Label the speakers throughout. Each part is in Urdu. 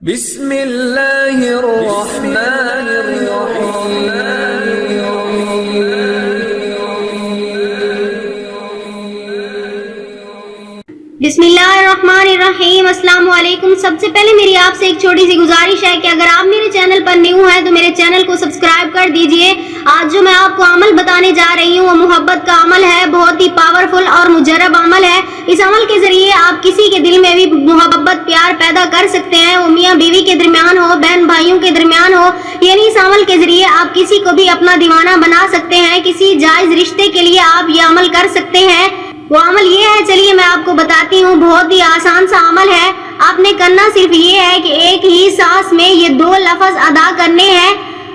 Speaker 1: بسم اللہ الرحمن الرحیم
Speaker 2: بسم اللہ الرحمن الرحیم۔ السلام علیکم۔ سب سے پہلے میری آپ سے ایک چھوٹی سی گزارش ہے کہ اگر آپ میرے چینل پر نیو ہیں تو میرے چینل کو سبسکرائب کر دیجئے۔ آج جو میں آپ کو عمل بتانے جا رہی ہوں وہ محبت کا عمل ہے، بہت ہی پاورفل اور مجرب عمل ہے۔ اس عمل کے ذریعے آپ کسی کے دل میں بھی محبت پیار پیدا کر سکتے ہیں، وہ میاں بیوی کے درمیان ہو، بہن بھائیوں کے درمیان ہو، یعنی اس عمل کے ذریعے آپ کسی کو بھی اپنا دیوانہ بنا سکتے ہیں۔ کسی جائز رشتے کے لیے آپ یہ عمل کر سکتے ہیں۔ وہ عمل یہ ہے، چلیے میں آپ کو بتاتی ہوں۔ بہت ہی آسان سا عمل ہے۔ آپ نے کرنا صرف یہ ہے کہ ایک ہی سانس میں یہ 2 لفظ ادا کرنے ہیں،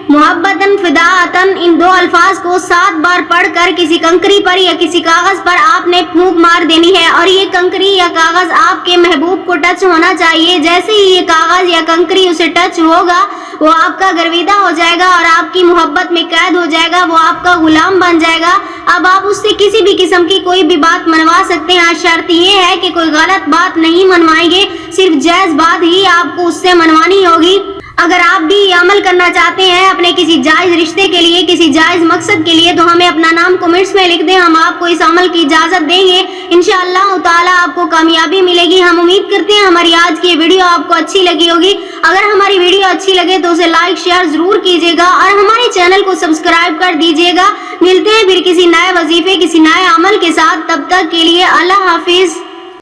Speaker 2: محبتاً فداءً۔ ان 2 الفاظ کو 7 بار پڑھ کر کسی کنکری پر یا کسی کاغذ پر آپ نے پھونک مار دینی ہے، اور یہ کنکری یا کاغذ آپ کے محبوب کو ٹچ ہونا چاہیے۔ جیسے ہی یہ کاغذ یا کنکری اسے ٹچ ہوگا وہ آپ کا گرویدہ ہو جائے گا اور آپ کی محبت میں قید ہو جائے گا، وہ آپ کا غلام بن جائے گا۔ اب آپ اس سے کسی بھی قسم کی کوئی بھی بات منوا سکتے ہیں، شرط یہ ہے کہ کوئی غلط بات نہیں منوائیں گے، صرف جائز بات ہی آپ کو اس سے منوانی ہوگی۔ اگر آپ بھی یہ عمل کرنا چاہتے ہیں اپنے کسی جائز رشتے کے لیے، کسی جائز مقصد کے لیے، تو ہمیں اپنا نام کمنٹس میں لکھ دیں، ہم آپ کو اس عمل کی اجازت دیں گے۔ انشاءاللہ تعالیٰ آپ کو کامیابی ملے گی۔ ہم امید کرتے ہیں ہماری آج کی ویڈیو آپ کو اچھی لگی ہوگی۔ اگر ہماری ویڈیو اچھی لگے تو اسے لائک شیئر ضرور کیجیے گا اور ہمارے چینل کو سبسکرائب کر دیجیے گا۔ ملتے ہیں پھر کسی نئے وظیفے، کسی نئے عمل کے ساتھ، تب تک کے لیے اللہ حافظ۔